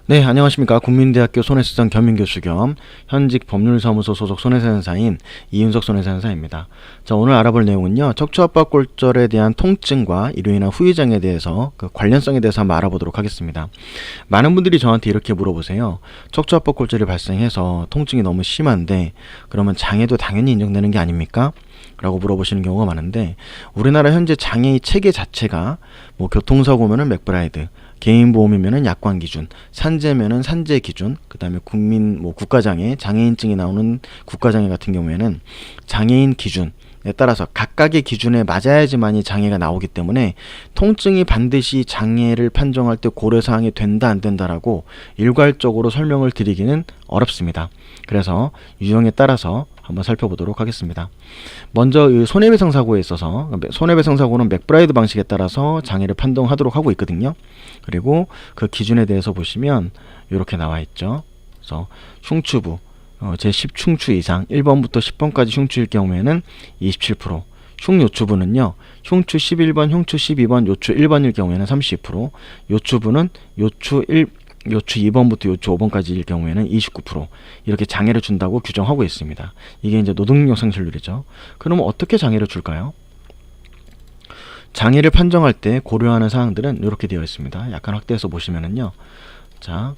네, 안녕하십니까. 국민대학교 손해수장 겸임교수 겸 현직 법률사무소 소속 손해사연사인 이윤석 손해사연사입니다. 자, 오늘 알아볼 내용은요, 척추압박골절에 대한 통증과 이로 인한 후유장에 대해서 그 관련성에 대해서 한번 알아보도록 하겠습니다. 많은 분들이 저한테 이렇게 물어보세요. 척추압박골절이 발생해서 통증이 너무 심한데 그러면 장애도 당연히 인정되는 게 아닙니까? 라고 물어보시는 경우가 많은데, 우리나라 현재 장애의 체계 자체가 뭐 교통사고면은 맥브라이드, 개인보험이면은 약관기준, 산재면은 산재기준, 그 다음에 국가장애, 장애인증이 나오는 국가장애 같은 경우에는 장애인 기준에 따라서 각각의 기준에 맞아야지만이 장애가 나오기 때문에 통증이 반드시 장애를 판정할 때 고려사항이 된다 안 된다라고 일괄적으로 설명을 드리기는 어렵습니다. 그래서 유형에 따라서 한번 살펴보도록 하겠습니다. 먼저 이 손해배상 사고에 있어서 손해배상 사고는 맥브라이드 방식에 따라서 장애를 판정하도록 하고 있거든요. 그리고 그 기준에 대해서 보시면 이렇게 나와 있죠. 그래서 흉추부 제10흉추 이상 1번부터 10번까지 흉추일 경우에는 27%, 흉요추부는요, 흉추 11번, 흉추 12번, 요추 1번일 경우에는 32%, 요추부는 요추 2번부터 요추 5번까지일 경우에는 29% 이렇게 장애를 준다고 규정하고 있습니다. 이게 이제 노동력 상실률이죠. 그러면 어떻게 장애를 줄까요? 장애를 판정할 때 고려하는 사항들은 이렇게 되어 있습니다. 약간 확대해서 보시면은요. 자,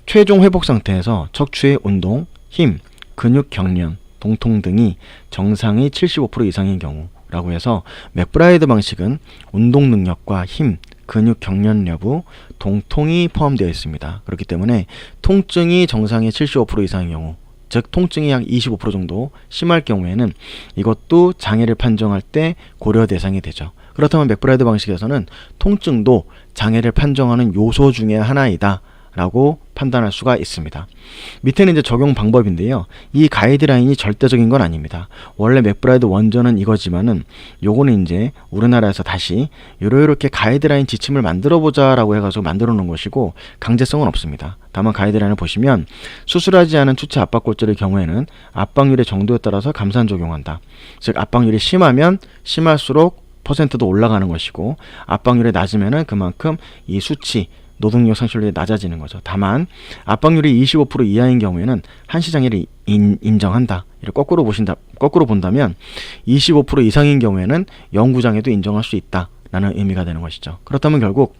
최종 회복 상태에서 척추의 운동, 힘, 근육 경련, 동통 등이 정상의 75% 이상인 경우라고 해서 맥브라이드 방식은 운동 능력과 힘, 근육 경련 여부, 동통이 포함되어 있습니다. 그렇기 때문에 통증이 정상의 75% 이상인 경우, 즉 통증이 약 25% 정도 심할 경우에는 이것도 장애를 판정할 때 고려 대상이 되죠. 그렇다면 맥브라이드 방식에서는 통증도 장애를 판정하는 요소 중에 하나이다 라고 판단할 수가 있습니다. 밑에는 이제 적용 방법인데요. 이 가이드라인이 절대적인 건 아닙니다. 원래 맥브라이드 원전은 이거지만은 요거는 이제 우리나라에서 다시 이렇게 가이드라인 지침을 만들어 보자 라고 해가지고 만들어 놓은 것이고 강제성은 없습니다. 다만 가이드라인을 보시면 수술하지 않은 추체 압박골절의 경우에는 압박률의 정도에 따라서 감산 적용한다. 즉 압박률이 심하면 심할수록 퍼센트도 올라가는 것이고, 압박률이 낮으면은 그만큼 이 수치 노동력 상실률이 낮아지는 거죠. 다만 압박률이 25% 이하인 경우에는 한시장애를 인정한다. 이렇게 거꾸로 본다면 25% 이상인 경우에는 영구장애도 인정할 수 있다 라는 의미가 되는 것이죠. 그렇다면 결국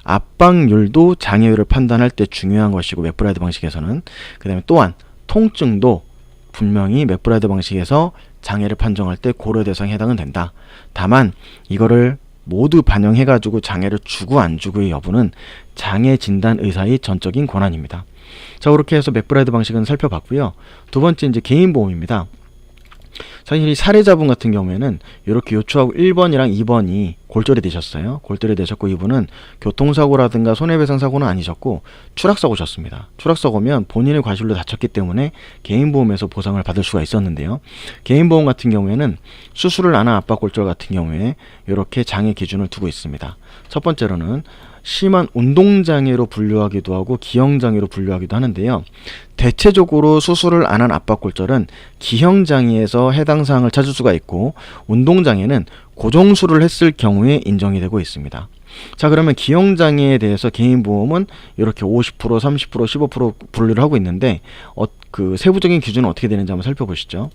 압박률도 장애율을 판단할 때 중요한 것이고, 맥브라이드 방식에서는 그 다음에 또한 통증도 분명히 맥브라이드 방식에서 장애를 판정할 때 고려 대상에 해당은 된다. 다만 이거를 모두 반영해가지고 장애를 주고 안 주고의 여부는 장애 진단 의사의 전적인 권한입니다. 자, 그렇게 해서 맥브라이드 방식은 살펴봤고요. 두 번째 이제 개인보험입니다. 사실 이 사례자분 같은 경우에는 이렇게 요추하고 1번이랑 2번이 골절이 되셨어요. 골절이 되셨고, 이분은 교통사고라든가 손해배상 사고는 아니셨고 추락사고셨습니다. 추락사고면 본인의 과실로 다쳤기 때문에 개인보험에서 보상을 받을 수가 있었는데요. 개인보험 같은 경우에는 수술을 안 한 압박골절 같은 경우에 이렇게 장애 기준을 두고 있습니다. 첫 번째로는 심한 운동장애로 분류하기도 하고 기형장애로 분류하기도 하는데요. 대체적으로 수술을 안 한 압박골절은 기형장애에서 해당 사항을 찾을 수가 있고, 운동장애는 고정술을 했을 경우에 인정이 되고 있습니다. 자, 그러면 기형장애에 대해서 개인보험은 이렇게 50%, 30%, 15% 분류를 하고 있는데 그 세부적인 기준은 어떻게 되는지 한번 살펴보시죠.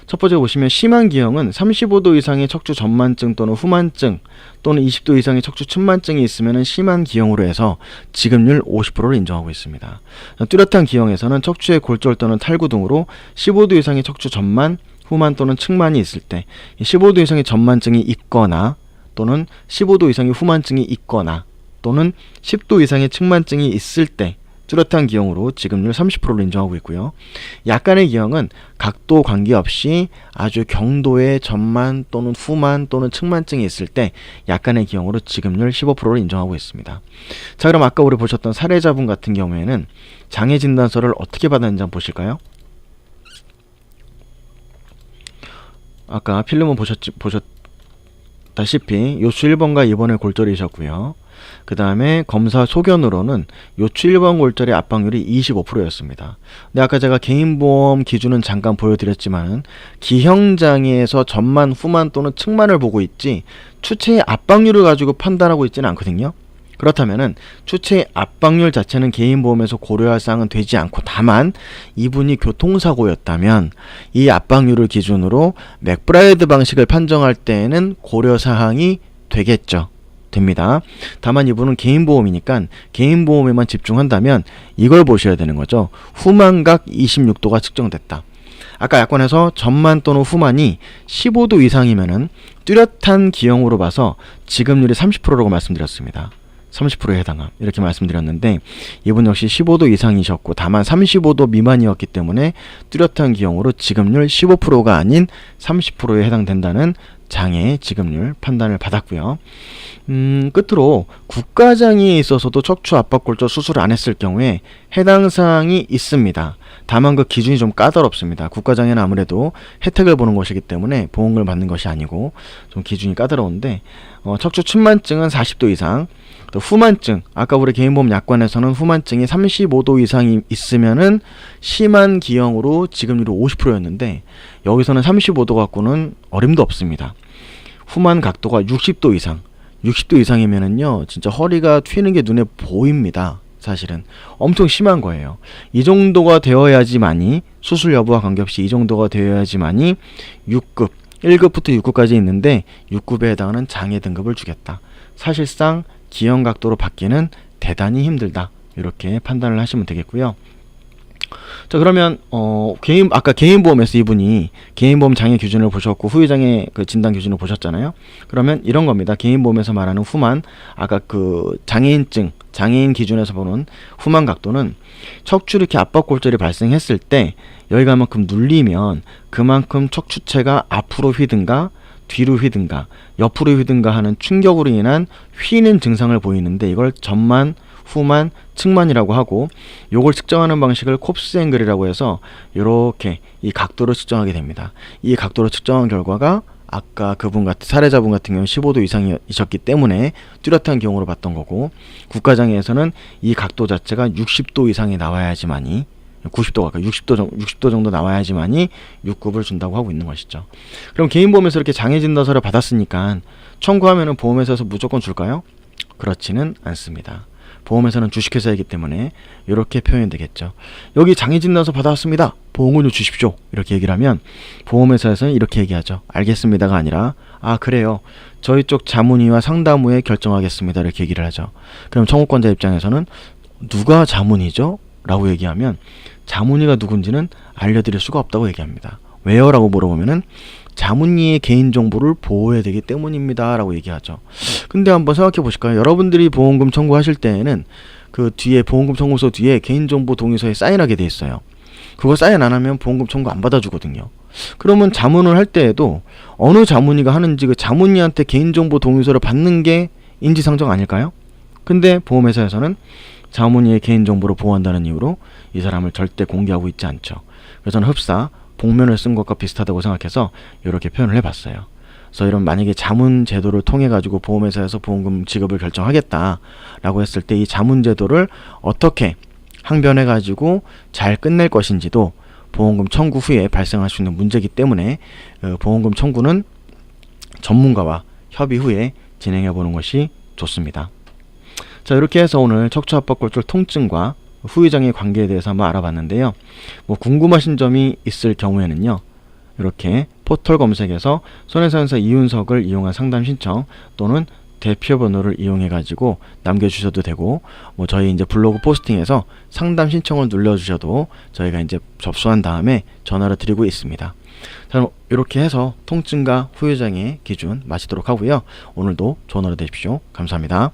첫 번째 보시면 심한 기형은 35도 이상의 척추 전만증 또는 후만증 또는 20도 이상의 척추 측만증이 있으면 심한 기형으로 해서 지급률 50%를 인정하고 있습니다. 뚜렷한 기형에서는 척추의 골절 또는 탈구 등으로 15도 이상의 척추 전만, 후만 또는 측만이 있을 때, 15도 이상의 전만증이 있거나 또는 15도 이상의 후만증이 있거나 또는 10도 이상의 측만증이 있을 때 뚜렷한 기형으로 지급률 30%를 인정하고 있고요. 약간의 기형은 각도 관계없이 아주 경도의 전만 또는 후만 또는 측만증이 있을 때 약간의 기형으로 지급률 15%를 인정하고 있습니다. 자, 그럼 아까 우리 보셨던 사례자분 같은 경우에는 장애 진단서를 어떻게 받았는지 한번 보실까요? 아까 필름은 보셨다시피 요추 1번과 2번의 골절이셨고요. 그 다음에 검사 소견으로는 요추 1번 골절의 압박률이 25%였습니다. 근데 아까 제가 개인보험 기준은 잠깐 보여드렸지만은 기형장애에서 전만, 후만 또는 측만을 보고 있지 추체의 압박률을 가지고 판단하고 있지는 않거든요. 그렇다면은 추체의 압박률 자체는 개인보험에서 고려할 사항은 되지 않고, 다만 이분이 교통사고였다면 이 압박률을 기준으로 맥브라이드 방식을 판정할 때에는 고려사항이 되겠죠. 됩니다. 다만 이분은 개인보험이니까 개인보험에만 집중한다면 이걸 보셔야 되는 거죠. 후만각 26도가 측정됐다. 아까 약관에서 전만 또는 후만이 15도 이상이면은 뚜렷한 기형으로 봐서 지급률이 30%라고 말씀드렸습니다. 30%에 해당함, 이렇게 말씀드렸는데 이분 역시 15도 이상이셨고 다만 35도 미만이었기 때문에 뚜렷한 기형으로 지급률 15%가 아닌 30%에 해당된다는 장애 지급률 판단을 받았고요. 끝으로 국가장애에 있어서도 척추 압박골절 수술을 안 했을 경우에 해당 사항이 있습니다. 다만 그 기준이 좀 까다롭습니다. 국가장애는 아무래도 혜택을 보는 것이기 때문에 보험금을 받는 것이 아니고 좀 기준이 까다로운데, 척추 측만증은 40도 이상, 또 후만증, 아까 우리 개인보험 약관에서는 후만증이 35도 이상이 있으면은 심한 기형으로 지급률이 50%였는데 여기서는 35도 갖고는 어림도 없습니다. 후만 각도가 60도 이상, 60도 이상이면은요 진짜 허리가 튀는 게 눈에 보입니다. 사실은 엄청 심한 거예요. 이 정도가 되어야지만이, 수술 여부와 관계없이 이 정도가 되어야지만이 6급, 1급부터 6급까지 있는데 6급에 해당하는 장애 등급을 주겠다. 사실상 기형 각도로 받기는 대단히 힘들다. 이렇게 판단을 하시면 되겠고요. 자, 그러면 아까 개인보험에서 이분이 개인보험 장애 기준을 보셨고 후유장애 그 진단 기준을 보셨잖아요. 그러면 이런 겁니다. 개인보험에서 말하는 후만, 아까 그 장애인 기준에서 보는 후만 각도는 척추 이렇게 압박골절이 발생했을 때 여기가 만큼 눌리면 그만큼 척추체가 앞으로 휘든가 뒤로 휘든가 옆으로 휘든가 하는 충격으로 인한 휘는 증상을 보이는데 이걸 전만, 후만, 측만이라고 하고, 요걸 측정하는 방식을 콥스 앵글이라고 해서 이렇게 이 각도를 측정하게 됩니다. 이 각도를 측정한 결과가 아까 그분 같은 사례자분 같은 경우는 15도 이상이셨기 때문에 뚜렷한 경우로 봤던 거고, 국가장애에서는 이 각도 자체가 60도 이상이 나와야지만이, 90도가 아까 60도 정도 나와야지만이 6급을 준다고 하고 있는 것이죠. 그럼 개인보험에서 이렇게 장애 진단서를 받았으니까 청구하면은 보험회사에서 무조건 줄까요? 그렇지는 않습니다. 보험회사는 주식회사이기 때문에 이렇게 표현이 되겠죠. 여기 장애진단서 받아왔습니다. 보험금을 주십시오. 이렇게 얘기를 하면 보험회사에서는 이렇게 얘기하죠. 알겠습니다가 아니라 그래요. 저희 쪽 자문위와 상담 후에 결정하겠습니다. 이렇게 얘기를 하죠. 그럼 청구권자 입장에서는 누가 자문이죠? 라고 얘기하면 자문위가 누군지는 알려드릴 수가 없다고 얘기합니다. 왜요? 라고 물어보면은 자문위의 개인정보를 보호해야 되기 때문입니다 라고 얘기하죠. 근데 한번 생각해 보실까요? 여러분들이 보험금 청구하실 때에는 그 뒤에 보험금 청구서 뒤에 개인정보 동의서에 사인하게 돼 있어요. 그거 사인 안 하면 보험금 청구 안 받아주거든요. 그러면 자문을 할 때에도 어느 자문위가 하는지 그 자문위한테 개인정보 동의서를 받는 게 인지상정 아닐까요? 근데 보험회사에서는 자문위의 개인정보를 보호한다는 이유로 이 사람을 절대 공개하고 있지 않죠. 그래서 저는 흡사 복면을 쓴 것과 비슷하다고 생각해서 이렇게 표현을 해봤어요. 그래서 이런 만약에 자문 제도를 통해 가지고 보험회사에서 보험금 지급을 결정하겠다라고 했을 때 이 자문 제도를 어떻게 항변해 가지고 잘 끝낼 것인지도 보험금 청구 후에 발생할 수 있는 문제이기 때문에 보험금 청구는 전문가와 협의 후에 진행해 보는 것이 좋습니다. 자, 이렇게 해서 오늘 척추압박골절 통증과 후유장애 관계에 대해서 한번 알아봤는데요. 궁금하신 점이 있을 경우에는요, 이렇게 포털 검색에서 손해상사 이윤석을 이용한 상담 신청 또는 대표 번호를 이용해 가지고 남겨주셔도 되고, 저희 이제 블로그 포스팅에서 상담 신청을 눌러주셔도 저희가 이제 접수한 다음에 전화를 드리고 있습니다. 자, 이렇게 해서 통증과 후유장애 기준 마치도록 하고요. 오늘도 좋은 하루 되십시오. 감사합니다.